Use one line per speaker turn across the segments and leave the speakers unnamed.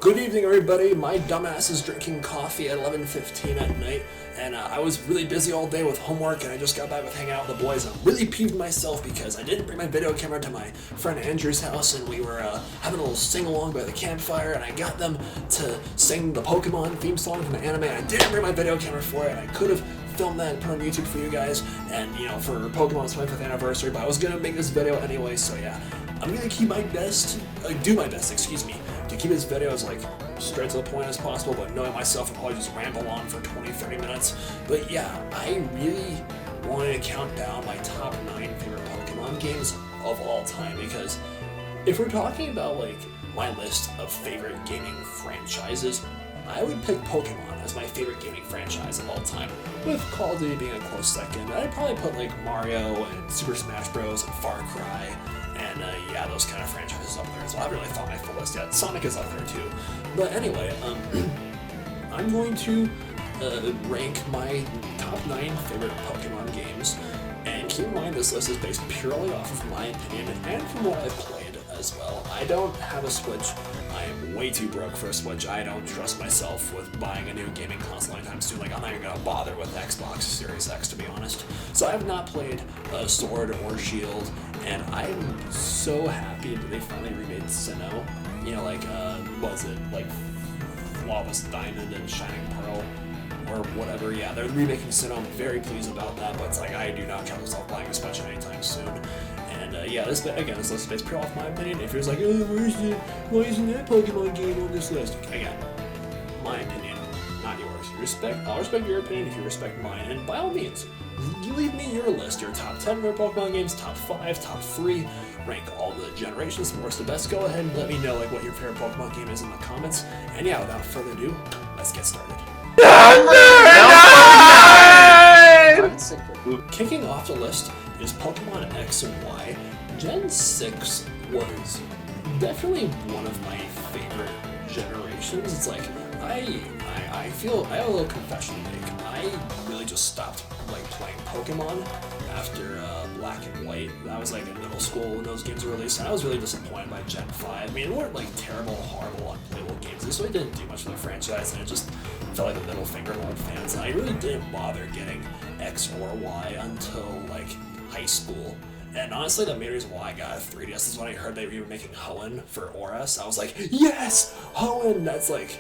Good evening, everybody. My dumbass is drinking coffee at 11:15 at night, and I was really busy all day with homework, and I just got back with hanging out with the boys. I'm really peeved myself because I didn't bring my video camera to my friend Andrew's house, and we were having a little sing-along by the campfire, and I got them to sing the Pokemon theme song from the anime, and I didn't bring my video camera for it, and I could have filmed that and put it on YouTube for you guys, and, you know, for Pokemon's 25th anniversary, but I was gonna make this video anyway, so yeah. I'm gonna keep my best, do my best, to keep this video as, like, straight to the point as possible, but knowing myself, I'll probably just ramble on for 20-30 minutes. But yeah, I really wanted to count down my top 9 favorite Pokemon games of all time, because if we're talking about, like, my list of favorite gaming franchises, I would pick Pokemon as my favorite gaming franchise of all time, with Call of Duty being a close second. I'd probably put, like, Mario and Super Smash Bros. And Far Cry, and yeah, those kind of franchises up there as well. I haven't really thought my full list yet. Sonic is up there too. But anyway, I'm going to rank my top 9 favorite Pokemon games, and keep in mind this list is based purely off of my opinion and from what I've played as well. I don't have a Switch. I am way too broke for a Switch. I don't trust myself with buying a new gaming console anytime soon. Like, I'm not even gonna bother with Xbox Series X, to be honest. So I have not played Sword or Shield, and I'm so happy that they finally remade Sinnoh. You know, like, was it, like, Flawless Diamond and Shining Pearl, or whatever. Yeah, they're remaking Sinnoh. I'm very pleased about that, but it's like, I do not trust myself buying a Switch anytime soon. And yeah, this list is based purely off my opinion. If you're just like, why isn't that Pokemon game on this list? Again, my opinion, not yours. I'll respect your opinion if you respect mine, and by all means, you leave me your list, your top 10 favorite Pokemon games, top 5, top 3, rank all the generations from worst to best. Go ahead and let me know, like, what your favorite Pokemon game is in the comments. And yeah, without further ado, let's get started. Kicking off the list is Pokemon X and Y. Gen 6 was definitely one of my favorite generations. It's like, I feel I have a little confession to make. I really just stopped, like, playing Pokemon after Black and White. I was, like, in middle school when those games were released, and I was really disappointed by Gen 5. I mean, they weren't, like, terrible, horrible, unplayable games. They really didn't do much for the franchise, and it just felt like a middle finger to old fans. And I really didn't bother getting X or Y until, like, high school. And honestly, the main reason why I got a 3DS is when I heard they were making Hoenn for ORAS. I was like, yes! Hoenn! That's like,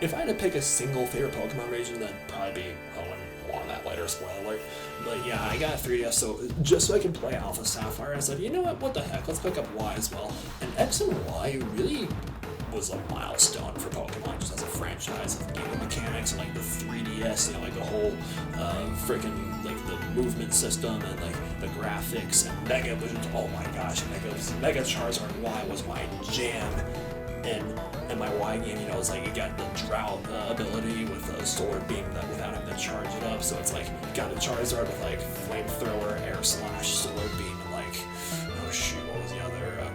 if I had to pick a single favorite Pokemon region, that'd probably be Hoenn. On that later, spoiler alert. But yeah, I got a 3DS, so just so I can play Alpha Sapphire, I said, you know what the heck, let's pick up Y as well. And X and Y really was a milestone for Pokemon just as a franchise of game mechanics and, like, the 3DS, you know, like the whole freaking, like, the movement system and, like, the graphics and Mega Evolutions. Oh my gosh, Mega Charizard Y was my jam. And my Y game, you know, it's like you got the Drought ability with a Solar Beam that without having to charge it up. So it's like you got a Charizard with, like, Flamethrower, Air Slash, Solar Beam, and, like, oh shoot, what was the other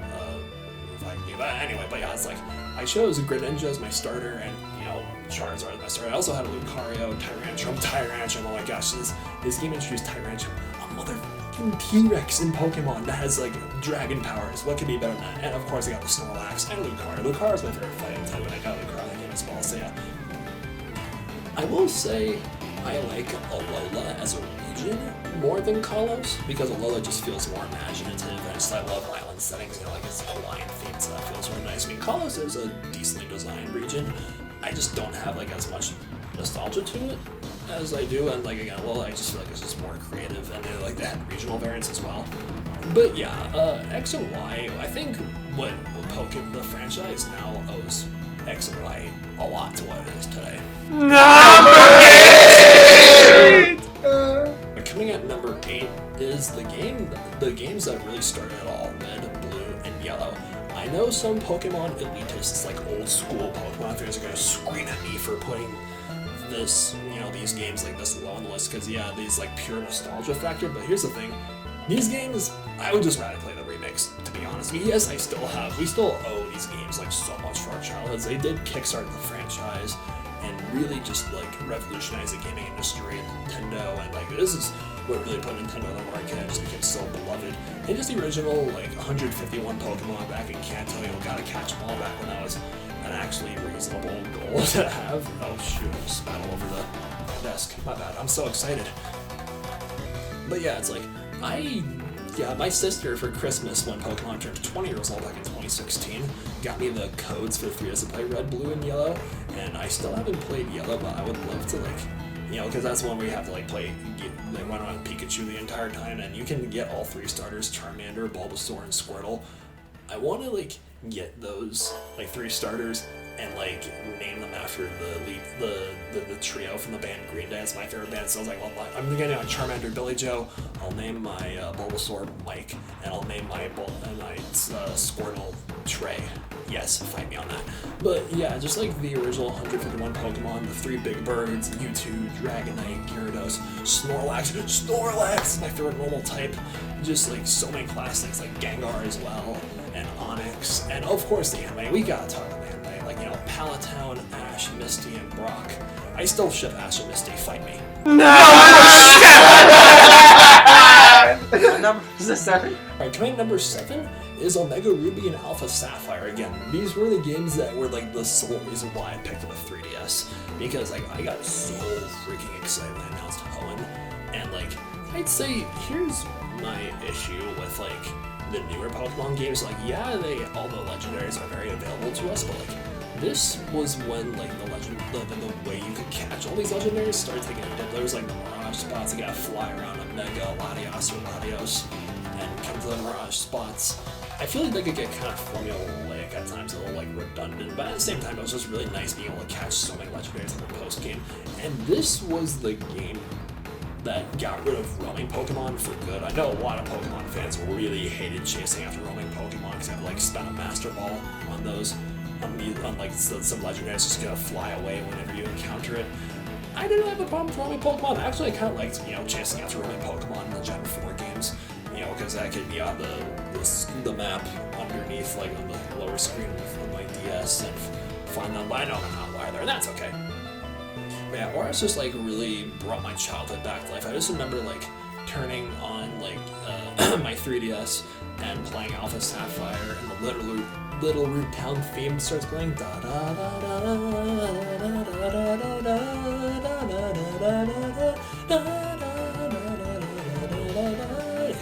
move I can do? But anyway, but yeah, it's like I chose Greninja as my starter, and, you know, Charizard as my starter. I also had a Lucario, Tyrantrum. Oh my gosh, this game introduced Tyrantrum, a motherfucking T-Rex in Pokemon that has, like, dragon powers. What could be better than that? And of course, I got the Snorlax and Lucario. Lucario is my favorite fighting type, and I got Lucario in that game as well. So yeah, I will say I like Alola as a region more than Kalos, because Alola just feels more imaginative, and I love island settings, you know, like it's Hawaiian themed, so that feels really nice. I mean, Kalos is a decently designed region. I just don't have, like, as much nostalgia to it as I do, and, like, again, well, I just feel like it's just more creative, and they like that regional variants as well. But yeah, X and Y, I think what Pokemon, the franchise now owes X and Y a lot to what it is today. Coming at number 8 is the games that really started it all, Red, Blue, and Yellow. I know some Pokemon elitists, like old school Pokemon fans, are gonna scream at me for putting this, you know, these games like this low on the list, because yeah, these, like, pure nostalgia factor. But here's the thing, these games, I would just rather play the remakes, to be honest. I mean, yes, we still owe these games, like, so much for our childhoods. They did kickstart the franchise and really just, like, revolutionize the gaming industry and Nintendo, and, like, this is what really put Nintendo on the market and just became so beloved. And just the original, like, 151 Pokemon back in Kanto, you know, gotta catch them all back when that was an actually real reasonable goal to have. Oh shoot, I just spat all over the desk. My bad. I'm so excited. But yeah, it's like, my sister for Christmas, when Pokemon turned 20 years old back in 2016, got me the codes for 3 days to play Red, Blue, and Yellow, and I still haven't played Yellow, but I would love to, like, you know, because that's one where you have to, like, run around Pikachu the entire time, and you can get all 3 starters, Charmander, Bulbasaur, and Squirtle. I want to, like, get those, like, 3 starters and, like, name them after the trio from the band Green Day. It's my favorite band, so I was like, well, I'm getting a Charmander Billy Joe, I'll name my Bulbasaur Mike, and I'll name my Squirtle Trey. Yes, fight me on that. But yeah, just like the original 151 Pokemon, the 3 big birds, Mewtwo, Dragonite, Gyarados, Snorlax. Snorlax is my favorite normal type. Just like so many classics, like Gengar as well, and Onix, and of course the anime. We gotta talk about the anime, like, you know, Palatown, Ash, Misty, and Brock. I still ship Ash and Misty, fight me.
No! Number 7?
Alright, coming number 7 is Omega Ruby and Alpha Sapphire. Again, these were the games that were like the sole reason why I picked up a 3DS, because like I got so freaking excited when I announced Hoenn, and like I'd say here's my issue with like the newer Pokemon games. Like, yeah, all the legendaries are very available to us, but like this was when like the way you could catch all these legendaries started taking a dip. There was like the Mirage spots, you gotta fly around a Mega Latios or Latios and come to the Mirage spots. I feel like they could get kind of formulaic at times, a little like redundant, but at the same time it was just really nice being able to catch so many legendaries in the post game. And this was the game that got rid of roaming Pokemon for good. I know a lot of Pokemon fans really hated chasing after roaming Pokemon because they had to like spend a Master Ball on those. On like some legendaries just gonna fly away whenever you encounter it. I didn't have a problem with roaming Pokemon. Actually, I kind of liked, you know, chasing after roaming Pokemon in the Gen 4 games. You know, because I could be on the map underneath, like on the lower screen of my DS and find them, but I know they're not why there, and that's okay. But yeah, Oris just like really brought my childhood back to life. I just remember like turning on like my 3DS and playing Alpha Sapphire, and the Little Root Town theme starts playing. Da da da da da da da da da.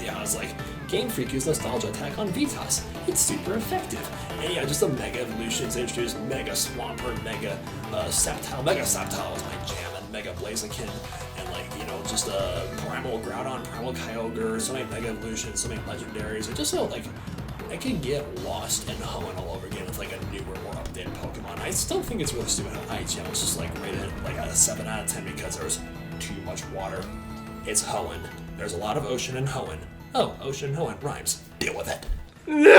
Yeah, I was like, Game Freak used Nostalgia Attack on Vitas. It's super effective. And yeah, just the Mega Evolutions introduced Mega Swampert, Mega Sceptile. Mega Sceptile was my jam, and Mega Blaziken, and like, you know, just Primal Groudon, Primal Kyogre, so many Mega Evolutions, so many Legendaries. It just felt like I could get lost in Hoenn all over again with like a newer, more updated Pokemon. I still think it's really stupid how IGN was just like rated like a 7 out of 10 because there was too much water. It's Hoenn. There's a lot of ocean in Hoenn. Oh, ocean and Hoenn rhymes. Deal with it.
Number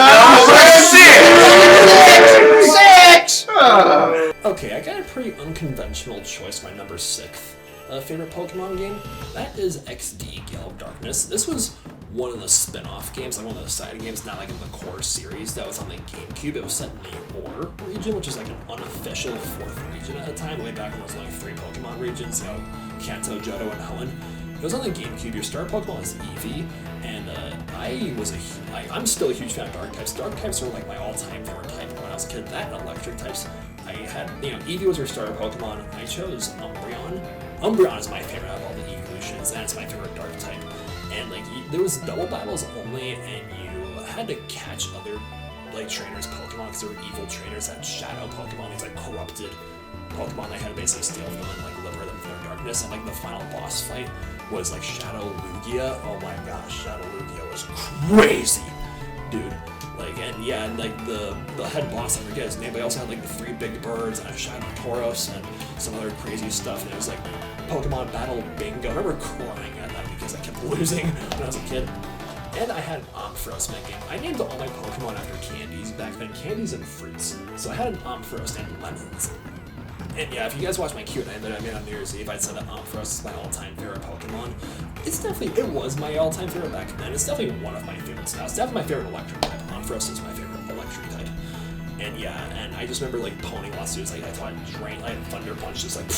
6!
Okay, I got a pretty unconventional choice. My number 6 favorite Pokemon game. That is XDGal Darkness. This was one of the spin-off games, like one of the side games, not like in the core series that was on the GameCube. It was set in the Ore region, which is like an unofficial 4th region at the time, way back when there was only 3 Pokemon regions, you know, Kanto, Johto, and Hoenn. It was on the GameCube. Your starter Pokemon was Eevee, and I'm still a huge fan of Dark types. Dark types were like my all-time favorite type when I was a kid. That and Electric types, I had, you know, Eevee was your starter Pokemon. I chose Umbreon. Umbreon is my favorite out of all the evolutions, and it's my favorite Dark type. And like, there was double battles only, and you had to catch other like trainers' Pokemon because there were evil trainers that had shadow Pokemon, these like corrupted Pokemon. They had to basically steal from them and like liberate them from their darkness. And like the final boss fight was like Shadow Lugia. Oh my gosh, Shadow Lugia was crazy, dude. Like, and yeah, and like the head boss, I forget his name, but he also had like the 3 big birds and a Shadow Tauros and some other crazy stuff. And it was like Pokemon Battle Bingo. I remember crying at that because I kept losing when I was a kid. And I had an Ampharos making. I named all my Pokemon after candies back then, candies and fruits. So I had an Ampharos named Lemons. And yeah, if you guys watch my Q&A that I made on New Year's Eve, I said that Ampharos is my all-time favorite Pokemon. It was my all-time favorite back then. It's definitely one of my favorites now. It's definitely my favorite electric type. Ampharos is my favorite electric type. And yeah, and I just remember like ponying lawsuits, like I thought I had Thunder Punch just like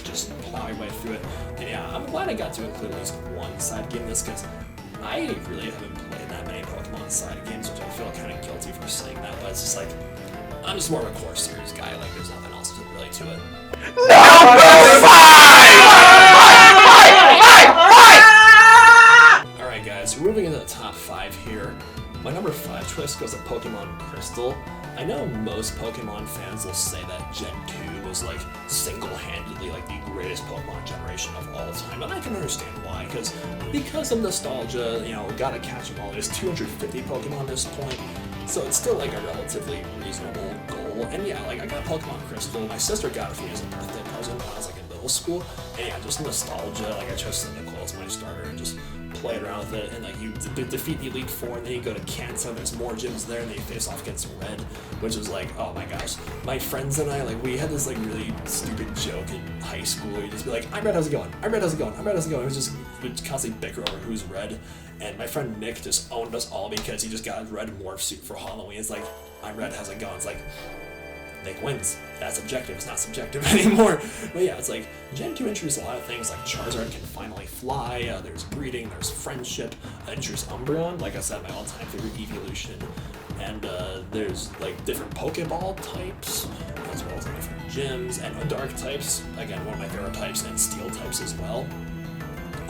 just plowing my way through it. And yeah, I'm glad I got to include at least one side game in this because I really haven't played that many Pokemon side games, which I feel kind of guilty for saying that, but it's just like, I'm just more of a core series guy, like there's nothing else to to it. Alright guys, we're moving into the top 5 here. My number 5 choice goes to Pokemon Crystal. I know most Pokemon fans will say that Gen 2 was like single-handedly like the greatest Pokemon generation of all time, and I can understand why, because of nostalgia, you know, gotta catch them all. There's 250 Pokemon at this point, so it's still like a relatively reasonable goal. And yeah, like I got Pokemon Crystal. My sister got it for me as a birthday present when I was like in middle school, and yeah, just nostalgia. Like I chose Cyndaquil as my starter and just played around with it, and like you defeat the Elite Four, and then you go to Kanto, there's more gyms there, and then you face off against Red, which is like, oh my gosh. My friends and I, like, we had this like really stupid joke in high school where you'd just be like, I'm Red, how's it going? I'm Red, how's it going? I'm Red, how's it going? We'd constantly bicker over who's Red, and my friend Nick just owned us all because he just got a red morph suit for Halloween. It's like, I'm Red, how's it going? It's like, Nick wins. That's objective. It's not subjective anymore. But yeah, it's like Gen 2 introduced a lot of things. Like Charizard can finally fly. There's breeding. There's friendship. Introduced Umbreon, like I said, my all-time favorite evolution. And there's like different Pokeball types, as well as different gyms and dark types. Again, one of my favorite types, and steel types as well.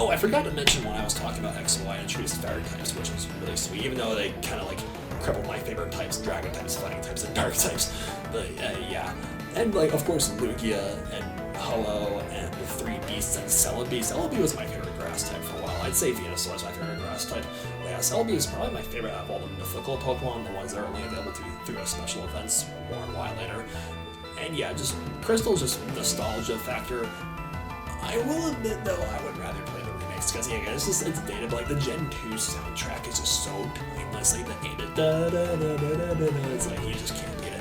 Oh, I forgot to mention when I was talking about X and Y, I introduced fairy types, which was really sweet, even though they kind of like crippled my favorite types, dragon types, fighting types, and dark types. But yeah. And like, of course, Lugia and Ho-Oh and the 3 beasts and Celebi. Celebi was my favorite grass type for a while. I'd say Venusaur is my favorite grass type. But yeah, Celebi is probably my favorite out of all the mythical Pokemon, the ones that are only available through special events or a while later. And yeah, just Crystal's just nostalgia factor. I will admit though, I would rather play the remakes because yeah, it's dated, but like the Gen 2 soundtrack is just so timeless. Like the da da da da da da da. It's like you just can't beat it.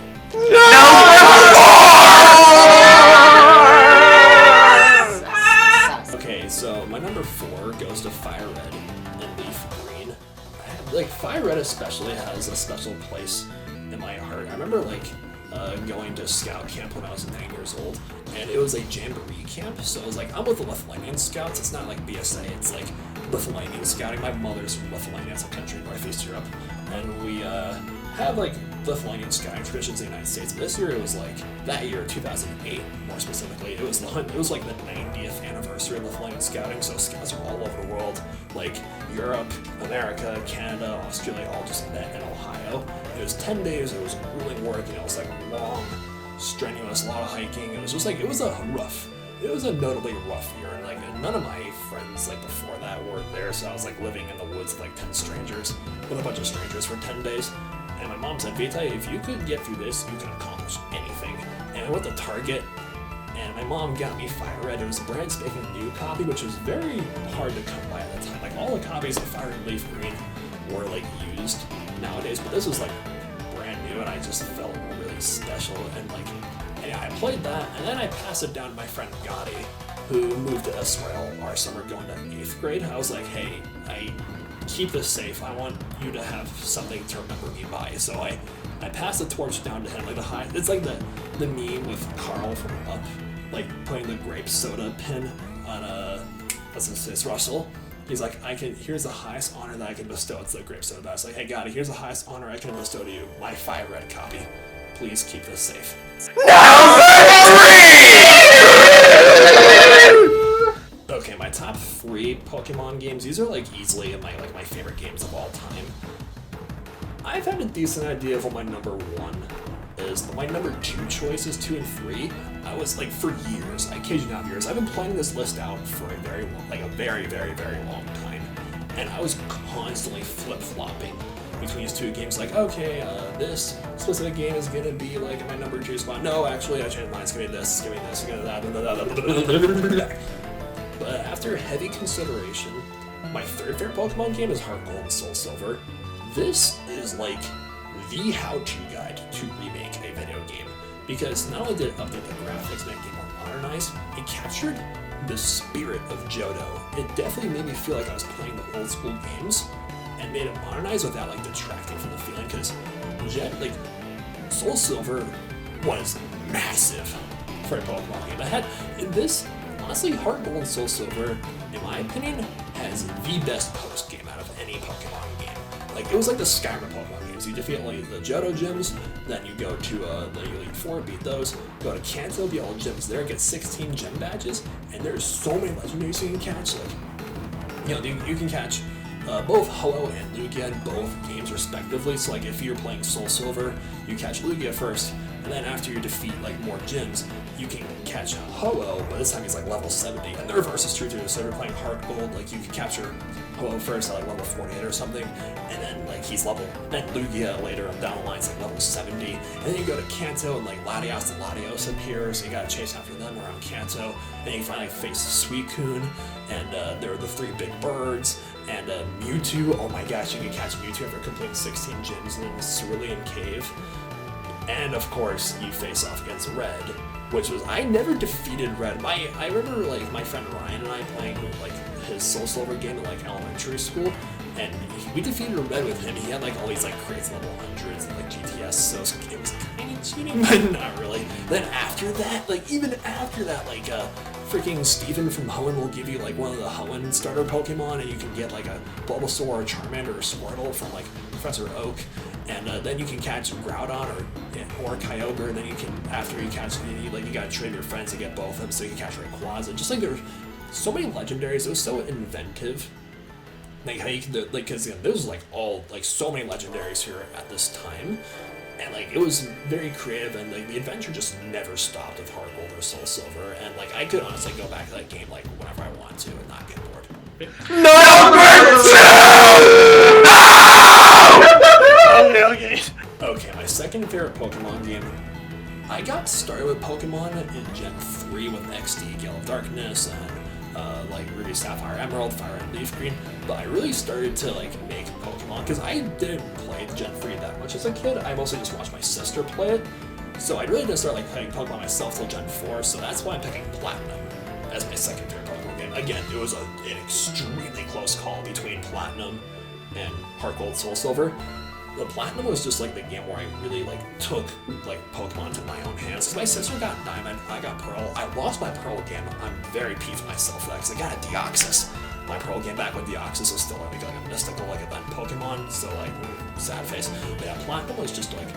Okay, so my number 4 goes to Fire Red and Leaf Green. Like Fire Red especially has a special place in my heart. I remember like going to scout camp when I was 9 years old, and it was a jamboree camp, so it was like, I'm with the Lithuanian scouts. It's not like BSA, it's like Lithuanian scouting. My mother's from Lithuania, it's a country in Northeast Europe, and we have like Lithuanian scouting traditions in the United States. But this year it was like, that year, 2008 more specifically, it was like the 90th anniversary of Lithuanian scouting, so scouts are all over the world, like Europe, America, Canada, Australia, all just met in Ohio. It was 10 days, it was grueling work, you know, it was like long, strenuous, a lot of hiking. It was just like, it was a notably rough year, and like none of my friends like before that were there, so I was like living in the woods with like 10 strangers, with a bunch of strangers for 10 days. And my mom said, Vita, if you could get through this, you can accomplish anything. And I went to Target, and my mom got me Fire Red. It was a brand spanking new copy, which was very hard to come by at the time. Like all the copies of Fire Red Leaf Green were like used nowadays, but this was like brand new, and I just felt really special. And like, yeah, I played that, and then I passed it down to my friend Gotti, who moved to Israel our summer going to 8th grade. I was like, hey, keep this safe. I want you to have something to remember me by. So I passed the torch down to him, like it's like the meme with Carl from Up, like putting the grape soda pin on what's this, Russell. He's like, here's the highest honor that I can bestow. It's the grape soda. I was like, hey Gotti, here's the highest honor I can bestow to you. My Fire Red copy. Please keep this safe. Okay, my top 3 Pokemon games. These are like easily my favorite games of all time. I've had a decent idea of what my number 1 is, but my number 2 choices, 2 and 3, I was like, for years, I kid you not, years, I've been playing this list out for a very long, like a very, very, very long time, and I was constantly flip-flopping between these 2 games, like, okay, this specific game is gonna be like in my number 2 spot. No, actually, I changed mine. It's gonna be this, it's gonna be this, it's gonna be that. But after heavy consideration, my 3rd favorite Pokemon game is Heart Gold and Soul Silver. This is like the how-to guide to remake a video game, because not only did it update the graphics, make the game more modernized, it captured the spirit of Johto. It definitely made me feel like I was playing the old school games, and made it modernized without like detracting from the feeling, because Soul Silver was massive for a Pokemon game. I had this. Honestly, Heart Gold and Soul Silver, in my opinion, has the best post-game out of any Pokemon game. like it was like the Skyrim Pokemon games. You defeat like the Johto gyms, then you go to the Elite Four, beat those. Go to Kanto, beat all the gyms there, get 16 gym badges, and there's so many legendaries you can catch. Like, you can catch both Ho-Oh and Lugia in both games respectively. So like if you're playing Soul Silver, you catch Lugia first, and then after you defeat like more gyms, you can catch Ho-Oh, but this time he's like level 70. And the reverse is true too. So if you're playing Heart Gold, like you can capture Ho-Oh first at like level 48 or something, and then like then Lugia later down the line is like level 70. And then you go to Kanto and like Latios and Latios appear, so you gotta chase after them around Kanto. Then you finally face Suicune, and there are the 3 big birds. And Mewtwo, oh my gosh, you can catch Mewtwo after completing 16 gyms in the Cerulean Cave. And of course, you face off against Red, which was, I never defeated Red. I remember like my friend Ryan and I playing like his Soul Silver game in like elementary school, and we defeated Red with him. He had like all these like crates level 100s and like GTS, so it was kind of cheating, but not really. Then after that, like even after that, like freaking Steven from Hoenn will give you like one of the Hoenn starter Pokemon, and you can get like a Bulbasaur or Charmander or Squirtle from like Professor Oak, and then you can catch Groudon or Kyogre, and then you can, after you catch you gotta trade your friends to get both of them, so you can catch Rayquaza. Just like there's so many legendaries, it was so inventive. Like how you can do, like, because there was like so many legendaries here at this time. And like it was very creative, and like the adventure just never stopped with Heart Gold or Soul Silver, and like I could honestly go back to that game like whenever I want to and not get bored. Okay, my second favorite Pokemon game. I got started with Pokemon in Gen 3 with XDGal Darkness and like Ruby, Sapphire, Emerald, Fire and Leaf Green, but I really started to like make Pokemon because I didn't play Gen 3 that much as a kid. I mostly just watched my sister play it, so I really didn't start like playing Pokemon myself till Gen 4, so that's why I'm picking Platinum as my second favorite Pokemon game. Again, it was an extremely close call between Platinum and Heart Gold, Soul Silver. The Platinum was just like the game where I really like took like Pokemon to my own hands. Cause my sister got Diamond, I got Pearl. I lost my Pearl game. I'm very peeved with myself for that, cause I got a Deoxys. My Pearl game back when Deoxys was still like a mystical like event Pokemon, so like sad face. But yeah, Platinum was just like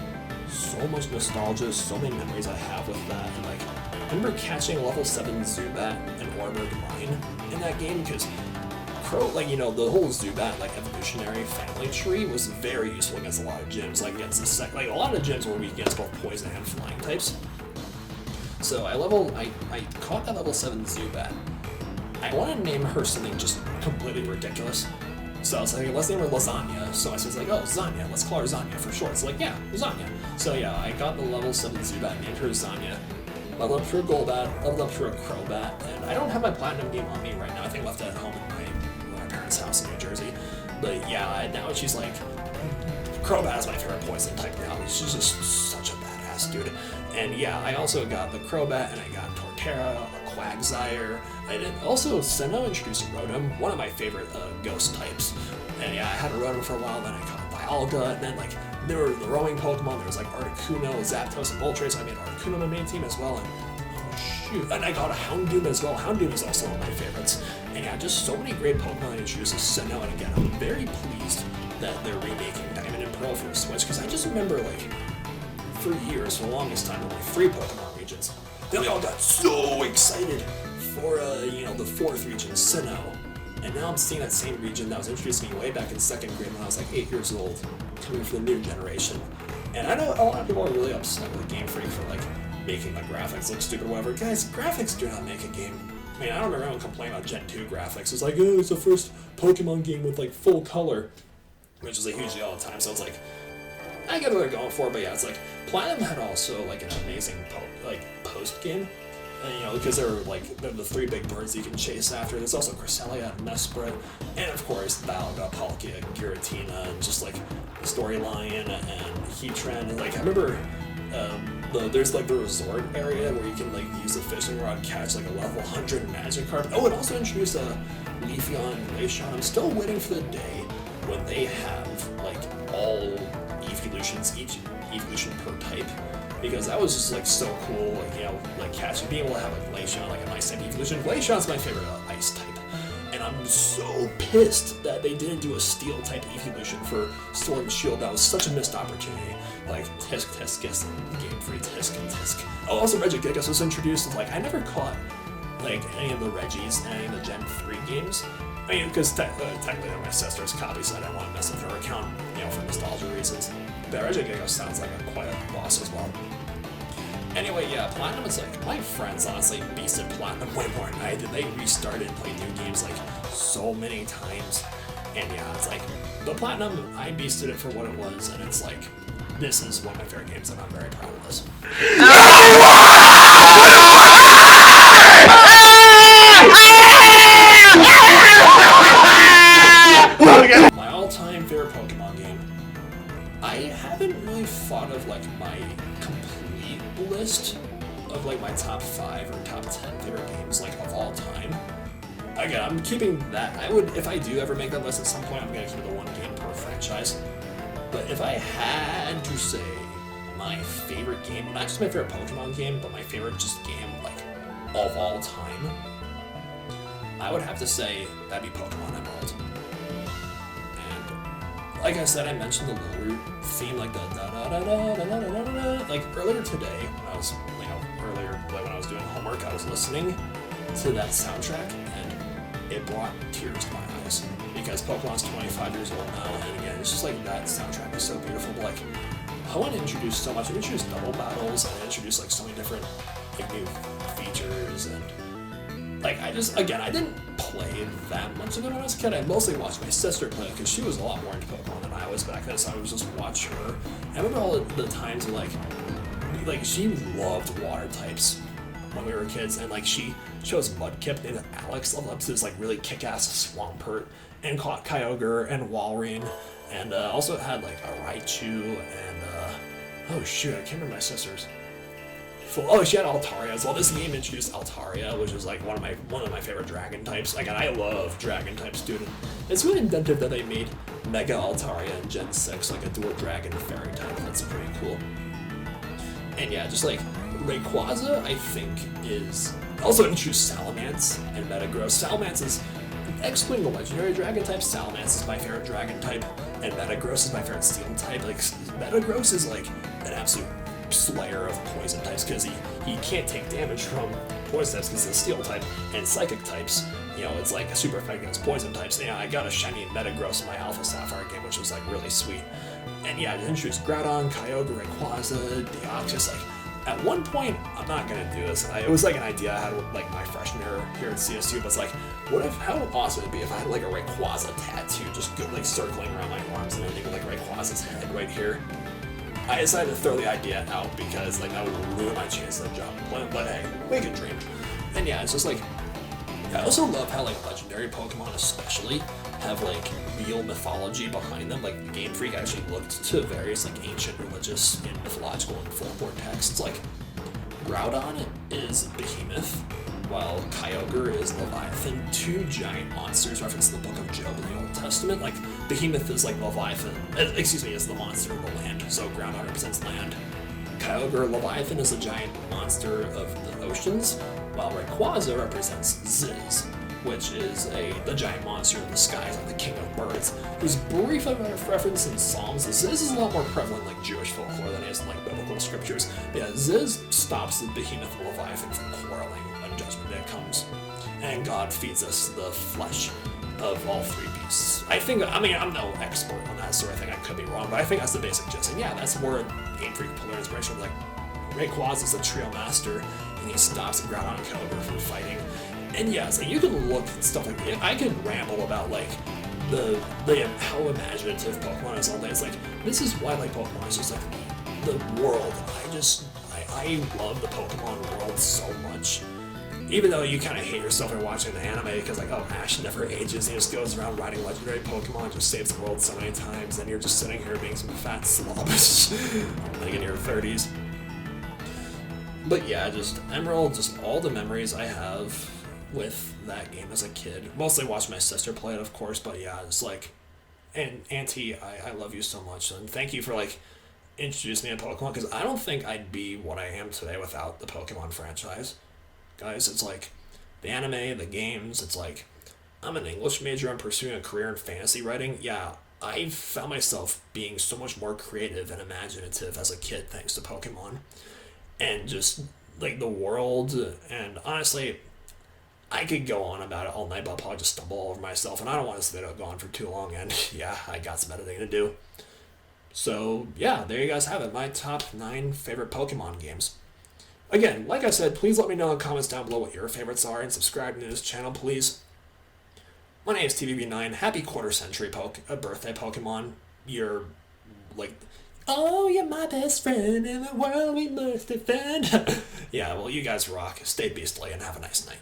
so much nostalgia, so many memories I have with that. And like I remember catching level 7 Zubat and Orberg Mine in that game, because like, you know, the whole Zubat, like, evolutionary family tree was very useful against a lot of gyms, like, against a lot of gyms were weak against both poison and flying types. So I caught that level 7 Zubat. I wanted to name her something just completely ridiculous. So I was like, let's name her Lasagna. So I was like, oh, Zanya, let's call her Zanya for short. So like, yeah, Zanya. So yeah, I got the level 7 Zubat, named her Zanya. Leveled up to a Golbat, leveled up to a Crobat, and I don't have my Platinum game on me right now. I think I left it at home in my parents' house in New Jersey. But yeah, now she's like, Crobat is my favorite poison type now. She's just such a badass dude. And yeah, I also got the Crobat, and I got Torterra, a Quagsire. I did also Sinnoh introduced Rotom, one of my favorite ghost types. And yeah, I had a Rotom for a while, then I caught Dialga, and then like there were the roaming Pokemon. There was like Articuno, Zapdos, and Moltres. So I made Articuno my main team as well. And oh shoot, and I got a Houndoom as well. Houndoom is also one of my favorites. And yeah, just so many great Pokemon I introduced to Sinnoh. And again, I'm very pleased that they're remaking Diamond and Pearl for the Switch, because I just remember like for years, for the longest time, only 3 Pokemon regions. Then we all got so excited for the 4th region, Sinnoh. And now I'm seeing that same region that was introduced to me way back in 2nd grade when I was like 8 years old, coming for the new generation. And I know a lot of people are really upset with Game Freak for like making the graphics look stupid or whatever. Guys, graphics do not make a game. I mean, I don't remember anyone complaining about Gen 2 graphics. It's like, oh, it's the first Pokemon game with like full color, which is like usually all the time. So it's like, I get what they're going for, but yeah, it's like Platinum had also like an amazing post game. Because there were like the 3 big birds you can chase after. There's also Cresselia and Mesprit, and of course Dialga, Palkia, Giratina, and just like Storyline and Heatran. And like I remember there's like the resort area where you can like use a fishing rod, catch like a level 100 Magikarp. Oh, it also introduced a Leafeon and Glaceon. I'm still waiting for the day when they have like all evolutions, each evolution per type. Because that was just like so cool, like catching, being able to have a Glaceon, like an ice type evolution. Glaceon's my favorite ice type, and I'm so pissed that they didn't do a steel type evolution for Sword and Shield. That was such a missed opportunity. Like, Tisk, yes, Game Freak, Tisk and Tisk. Oh, also Regigigas was introduced. Like, I never caught, like, any of the Reggies and any of the Gen 3 games. I mean, because technically they're my sister's copy, so I didn't want to mess up her account, for nostalgia reasons. But Regigigas sounds like quite a boss as well. Anyway, yeah, Platinum is like, my friends honestly beasted Platinum way more than I did. They restarted and played new games like so many times. And yeah, it's like, but Platinum, I beasted it for what it was, and it's like, this is one of my favorite games, and I'm very proud of this. My all-time favorite Pokemon game. I haven't really thought of like my complete list of like my top 5 or top 10 favorite games like of all time. Again, I'm keeping that. I would, if I do ever make that list at some point, I'm gonna keep it the one game per franchise. But if I had to say my favorite game, not just my favorite Pokemon game, but my favorite just game like of all time, I would have to say that'd be Pokemon Emerald. And like I said, I mentioned the Littleroot theme, like the da da da da da da da da. Like earlier today, when I was when I was doing homework, I was listening to that soundtrack, and it brought tears to my eyes because Pokemon's 25 years old now, and again, it's just like that soundtrack is so beautiful. But like, I want to introduce so much. I introduced double battles, and I introduced like so many different like new features, and like I didn't play that much of it when I was a kid. I mostly watched my sister play because she was a lot more into Pokemon than I was back then, so I was just watch her. I remember all the times where like she loved water types when we were kids, and like she chose Mudkip named Alex, leveled up to this like really kick-ass Swampert, and caught Kyogre and Walrein, and also had like a Raichu and oh shoot, I can't remember my sister's. Oh, she had Altaria as well. This game introduced Altaria, which is like one of my favorite dragon types. Again, I love dragon types, dude. And it's really inventive that they made Mega Altaria in Gen 6, like a dual dragon fairy type. That's pretty cool. And yeah, just like Rayquaza, I think, is also introduced Salamence and Metagross. Salamence is, excluding the legendary dragon type, Salamence is my favorite dragon type, and Metagross is my favorite steel type. Like, Metagross is like an absolute slayer of poison types because he can't take damage from poison types because he's a steel type, and psychic types, it's like a super effect against poison types. Yeah, I got a shiny Metagross in my Alpha Sapphire game, which was like really sweet. And yeah, I introduced Groudon, Kyogre, Rayquaza, Deoxys. Like, at one point, I'm not gonna do this. It was like an idea I had with like my freshman year here at CSU, but it's like, how awesome would it be if I had like a Rayquaza tattoo just like circling around my arms and ending with like Rayquaza's head right here. I decided to throw the idea out because like that would ruin my chance at a job. But hey, we can dream. And yeah, it's just like, I also love how like legendary Pokemon especially have like real mythology behind them. Like Game Freak actually looked to various like ancient religious and mythological and folklore texts. Like Groudon is Behemoth, while Kyogre is Leviathan, two giant monsters referenced in the Book of Job in the Old Testament. Like, Behemoth is like Leviathan, is the monster of the land, so Groudon represents land. Kyogre, Leviathan, is a giant monster of the oceans, while Rayquaza represents Ziz, which is the giant monster in the skies, like the king of birds, who's briefly referenced in Psalms. Ziz is a lot more prevalent in like Jewish folklore than it is in like biblical scriptures. But yeah, Ziz stops the Behemoth and Leviathan from quarreling when Judgment Day comes, and God feeds us the flesh of all three beasts. I'm no expert on that sort of thing, I could be wrong, but I think that's the basic gist. And yeah, that's where Game Freak pulled their inspiration. Like, Rayquaza is a trio master, and he stops Groudon and Kyogre from fighting. And yeah, so you can look at stuff like that. I could ramble about like the how imaginative Pokemon is all day. It's like, this is why I like Pokemon. It's just like the world. I love the Pokemon world so much. Even though you kind of hate yourself when watching the anime because like, oh, Ash never ages. He just goes around riding legendary Pokemon, just saves the world so many times, and you're just sitting here being some fat slob like in your 30s. But yeah, just Emerald, just all the memories I have with that game as a kid. Mostly watched my sister play it, of course, but yeah, it's like, and Auntie, I love you so much, and thank you for like introducing me to Pokemon, because I don't think I'd be what I am today without the Pokemon franchise. Guys, it's like the anime, the games, it's like I'm an English major. I'm pursuing a career in fantasy writing. Yeah, I found myself being so much more creative and imaginative as a kid thanks to Pokemon. And just, like, the world. And honestly, I could go on about it all night, but I'll probably just stumble all over myself. And I don't want to stay go on for too long. And yeah, I got some editing to do. So, yeah, there you guys have it. My top 9 favorite Pokemon games. Again, like I said, please let me know in the comments down below what your favorites are, and subscribe to this channel, please. My name is TVB9. Happy quarter century birthday, Pokemon. You're, like, oh, you're my best friend in the world we must defend. Yeah, well, you guys rock. Stay beastly and have a nice night.